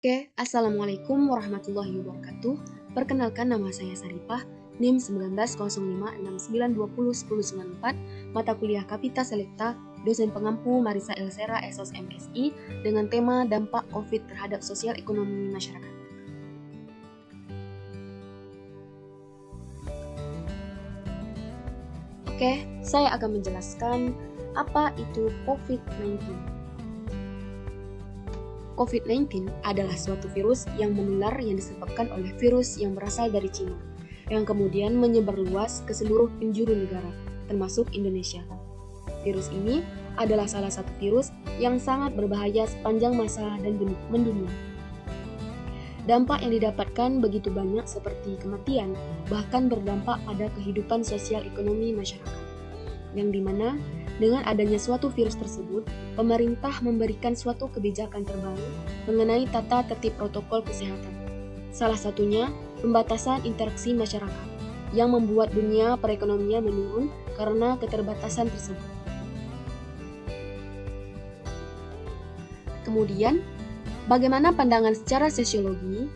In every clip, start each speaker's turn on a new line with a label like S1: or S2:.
S1: Oke, Assalamualaikum warahmatullahi wabarakatuh. Perkenalkan, nama saya Saripah, NIM 190569201094, mata kuliah Kapita Selekta, dosen pengampu Marisa Elsera SOS MSI, dengan tema dampak COVID terhadap sosial ekonomi masyarakat. Oke, saya akan menjelaskan apa itu COVID-19. COVID-19 adalah suatu virus yang menular yang disebabkan oleh virus yang berasal dari Cina, yang kemudian menyebar luas ke seluruh penjuru negara, termasuk Indonesia. Virus ini adalah salah satu virus yang sangat berbahaya sepanjang masa dan mendunia. Dampak yang didapatkan begitu banyak seperti kematian, bahkan berdampak pada kehidupan sosial ekonomi masyarakat, yang dimana dengan adanya suatu virus tersebut, pemerintah memberikan suatu kebijakan terbaru mengenai tata tertib protokol kesehatan. Salah satunya, pembatasan interaksi masyarakat, yang membuat dunia perekonomian menurun karena keterbatasan tersebut. Kemudian, bagaimana pandangan secara sosiologi?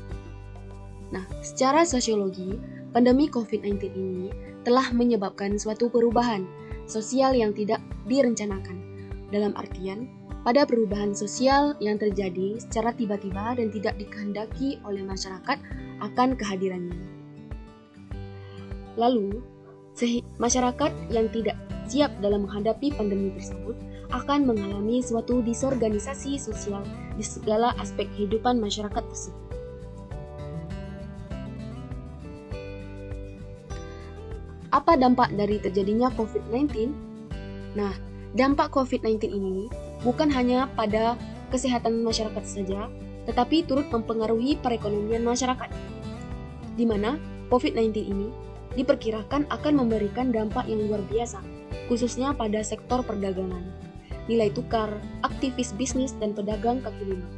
S1: Nah, secara sosiologi, pandemi COVID-19 ini telah menyebabkan suatu perubahan sosial yang tidak direncanakan. Dalam artian, pada perubahan sosial yang terjadi secara tiba-tiba dan tidak dikehendaki oleh masyarakat akan kehadirannya. Lalu, masyarakat yang tidak siap dalam menghadapi pandemi tersebut akan mengalami suatu disorganisasi sosial di segala aspek kehidupan masyarakat tersebut. Apa dampak dari terjadinya COVID-19? Nah, dampak COVID-19 ini bukan hanya pada kesehatan masyarakat saja, tetapi turut mempengaruhi perekonomian masyarakat, di mana COVID-19 ini diperkirakan akan memberikan dampak yang luar biasa, khususnya pada sektor perdagangan, nilai tukar, aktivis bisnis, dan pedagang kaki lima.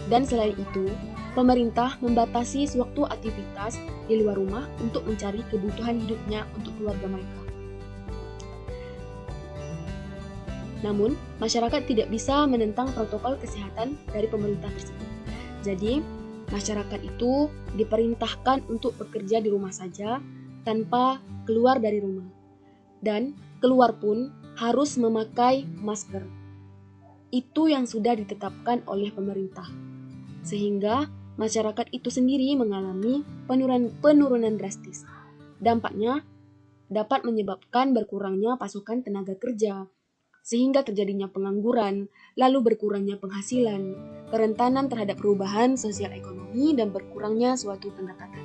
S1: Dan selain itu, pemerintah membatasi suatu aktivitas di luar rumah untuk mencari kebutuhan hidupnya untuk keluarga mereka. Namun, masyarakat tidak bisa menentang protokol kesehatan dari pemerintah tersebut. Jadi, masyarakat itu diperintahkan untuk bekerja di rumah saja tanpa keluar dari rumah. Dan keluar pun harus memakai masker. Itu yang sudah ditetapkan oleh pemerintah. Sehingga masyarakat itu sendiri mengalami penurunan drastis. Dampaknya dapat menyebabkan berkurangnya pasokan tenaga kerja, sehingga terjadinya pengangguran, lalu berkurangnya penghasilan, kerentanan terhadap perubahan sosial ekonomi, dan berkurangnya suatu pendapatan.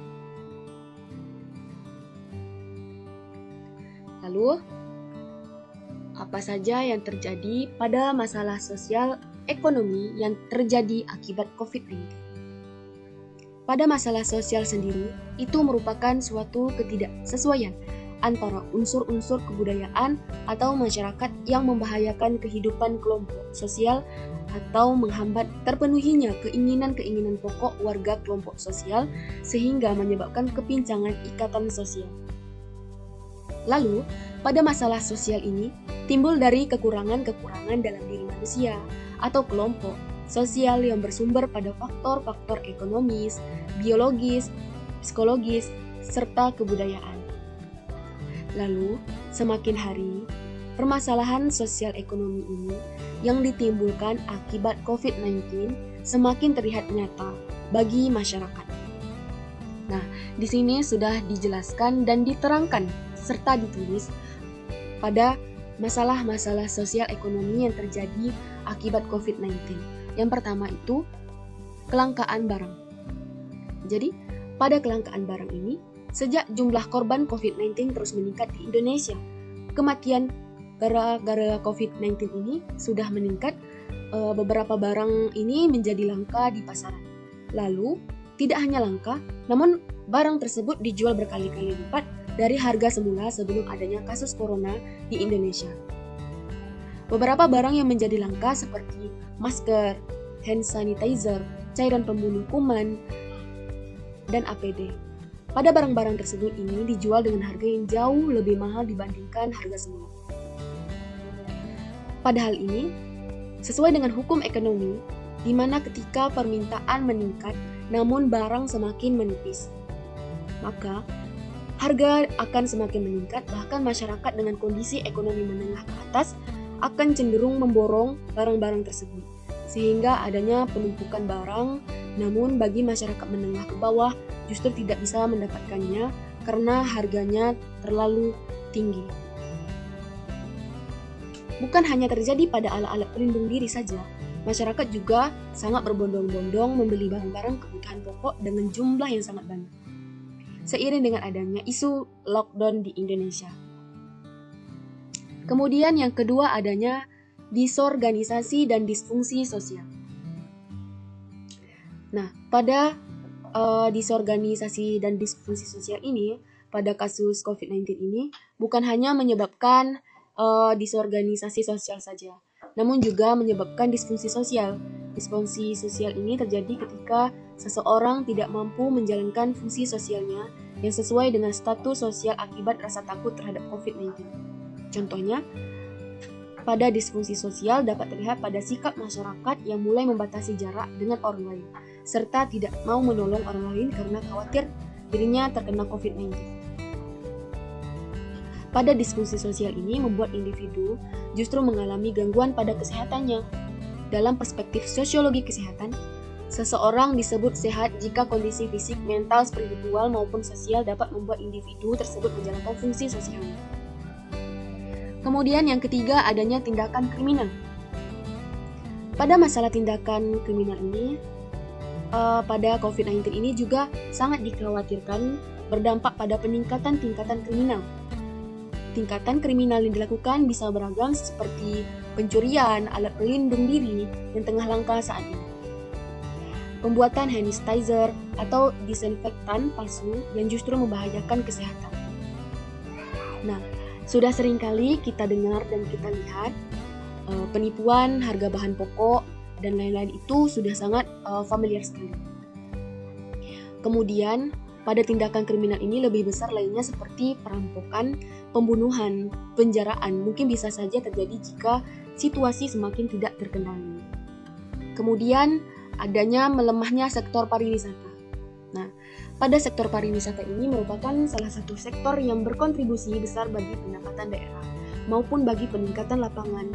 S1: Lalu, apa saja yang terjadi pada masalah sosial ekonomi yang terjadi akibat COVID-19? Pada masalah sosial sendiri, itu merupakan suatu ketidaksesuaian antara unsur-unsur kebudayaan atau masyarakat yang membahayakan kehidupan kelompok sosial atau menghambat terpenuhinya keinginan-keinginan pokok warga kelompok sosial sehingga menyebabkan kepincangan ikatan sosial. Lalu, pada masalah sosial ini timbul dari kekurangan-kekurangan dalam diri manusia atau kelompok sosial yang bersumber pada faktor-faktor ekonomis, biologis, psikologis, serta kebudayaan. Lalu, semakin hari, permasalahan sosial ekonomi ini yang ditimbulkan akibat COVID-19 semakin terlihat nyata bagi masyarakat. Nah, di sini sudah dijelaskan dan diterangkan serta ditulis pada masalah-masalah sosial ekonomi yang terjadi akibat COVID-19. Yang pertama itu kelangkaan barang. Jadi, pada kelangkaan barang ini, sejak jumlah korban COVID-19 terus meningkat di Indonesia, kematian gara-gara COVID-19 ini sudah meningkat. Beberapa barang ini menjadi langka di pasaran. Lalu, tidak hanya langka, namun barang tersebut dijual berkali-kali lipat dari harga semula sebelum adanya kasus corona di Indonesia. Beberapa barang yang menjadi langka seperti masker, hand sanitizer, cairan pembunuh kuman, dan APD. Pada barang-barang tersebut ini dijual dengan harga yang jauh lebih mahal dibandingkan harga semula. Padahal ini, sesuai dengan hukum ekonomi, di mana ketika permintaan meningkat namun barang semakin menipis, maka harga akan semakin meningkat, bahkan masyarakat dengan kondisi ekonomi menengah ke atas akan cenderung memborong barang-barang tersebut, sehingga adanya penumpukan barang, namun bagi masyarakat menengah ke bawah justru tidak bisa mendapatkannya karena harganya terlalu tinggi. Bukan hanya terjadi pada alat-alat pelindung diri saja, masyarakat juga sangat berbondong-bondong membeli barang-barang kebutuhan pokok dengan jumlah yang sangat banyak, seiring dengan adanya isu lockdown di Indonesia. Kemudian yang kedua adanya disorganisasi dan disfungsi sosial. Nah, pada disorganisasi dan disfungsi sosial ini, pada kasus COVID-19 ini, bukan hanya menyebabkan disorganisasi sosial saja, namun juga menyebabkan disfungsi sosial. Disfungsi sosial ini terjadi ketika seseorang tidak mampu menjalankan fungsi sosialnya yang sesuai dengan status sosial akibat rasa takut terhadap COVID-19. Contohnya, pada disfungsi sosial dapat terlihat pada sikap masyarakat yang mulai membatasi jarak dengan orang lain, serta tidak mau menolong orang lain karena khawatir dirinya terkena COVID-19. Pada disfungsi sosial ini membuat individu justru mengalami gangguan pada kesehatannya. Dalam perspektif sosiologi kesehatan, seseorang disebut sehat jika kondisi fisik, mental, spiritual, maupun sosial dapat membuat individu tersebut menjalankan fungsi sosialnya. Kemudian yang ketiga adanya tindakan kriminal. Pada masalah tindakan kriminal ini, pada COVID-19 ini juga sangat dikhawatirkan berdampak pada peningkatan tingkatan kriminal. Tingkatan kriminal yang dilakukan bisa beragam seperti pencurian alat pelindung diri yang tengah langka saat ini, pembuatan hand sanitizer atau disinfektan palsu yang justru membahayakan kesehatan. Nah, sudah seringkali kita dengar dan kita lihat penipuan harga bahan pokok dan lain-lain itu sudah sangat familiar sekali. Kemudian, pada tindakan kriminal ini lebih besar lainnya seperti perampokan, pembunuhan, penjaraan mungkin bisa saja terjadi jika situasi semakin tidak terkendali. Kemudian adanya melemahnya sektor pariwisata. Nah, pada sektor pariwisata ini merupakan salah satu sektor yang berkontribusi besar bagi pendapatan daerah maupun bagi peningkatan lapangan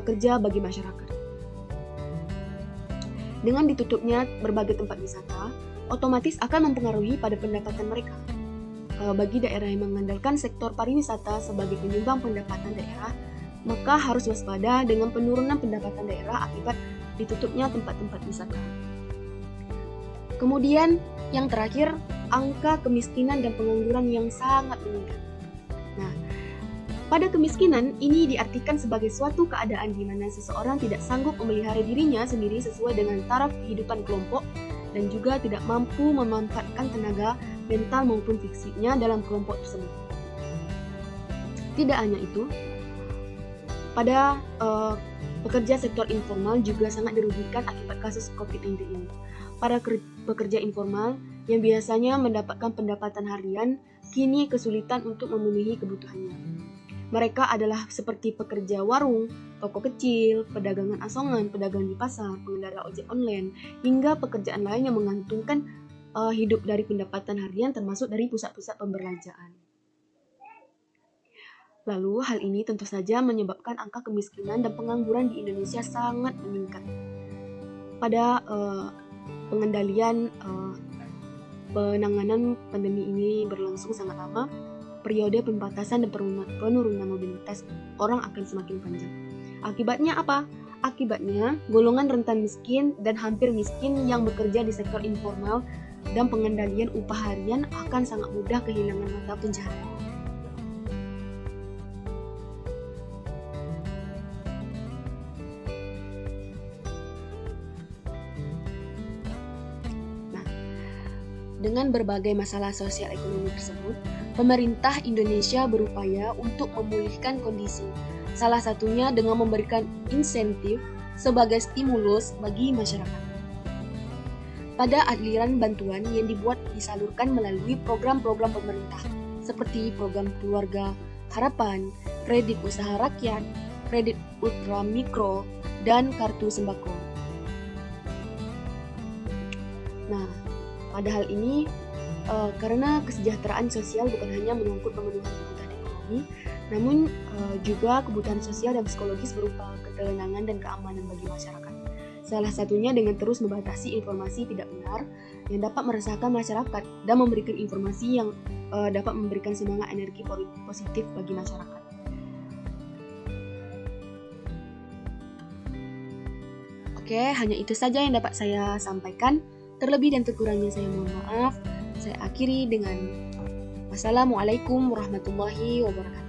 S1: kerja bagi masyarakat. Dengan ditutupnya berbagai tempat wisata, otomatis akan mempengaruhi pada pendapatan mereka. Bagi daerah yang mengandalkan sektor pariwisata sebagai penyumbang pendapatan daerah, maka harus waspada dengan penurunan pendapatan daerah akibat ditutupnya tempat-tempat wisata. Kemudian yang terakhir, angka kemiskinan dan pengangguran yang sangat meningkat. Nah, pada kemiskinan ini diartikan sebagai suatu keadaan di mana seseorang tidak sanggup memelihara dirinya sendiri sesuai dengan taraf kehidupan kelompok dan juga tidak mampu memanfaatkan tenaga mental maupun fisiknya dalam kelompok tersebut. Tidak hanya itu, pada pekerja sektor informal juga sangat dirugikan akibat kasus COVID-19 ini. Para pekerja informal yang biasanya mendapatkan pendapatan harian kini kesulitan untuk memenuhi kebutuhannya. Mereka adalah seperti pekerja warung, toko kecil, pedagangan asongan, pedagang di pasar, pengendara ojek online, hingga pekerjaan lain yang menggantungkan hidup dari pendapatan harian termasuk dari pusat-pusat pembelanjaan. Lalu hal ini tentu saja menyebabkan angka kemiskinan dan pengangguran di Indonesia sangat meningkat. Pada pengendalian penanganan pandemi ini berlangsung sangat lama, periode pembatasan dan penurunan mobilitas orang akan semakin panjang. Akibatnya apa? Akibatnya golongan rentan miskin dan hampir miskin yang bekerja di sektor informal dan pengendalian upah harian akan sangat mudah kehilangan mata pencaharian. Dengan berbagai masalah sosial ekonomi tersebut, pemerintah Indonesia berupaya untuk memulihkan kondisi, salah satunya dengan memberikan insentif sebagai stimulus bagi masyarakat. Pada aliran bantuan yang disalurkan melalui program-program pemerintah, seperti program Keluarga Harapan, Kredit Usaha Rakyat, Kredit Ultra Mikro, dan Kartu Sembako. Nah, pada hal ini karena kesejahteraan sosial bukan hanya menyangkut pemenuhan kebutuhan ekonomi, namun juga kebutuhan sosial dan psikologis berupa ketenangan dan keamanan bagi masyarakat. Salah satunya dengan terus membatasi informasi tidak benar yang dapat meresahkan masyarakat dan memberikan informasi yang dapat memberikan semangat energi positif bagi masyarakat. Oke, hanya itu saja yang dapat saya sampaikan. Terlebih dan terkurangnya saya mohon maaf. Saya akhiri dengan wassalamualaikum warahmatullahi wabarakatuh.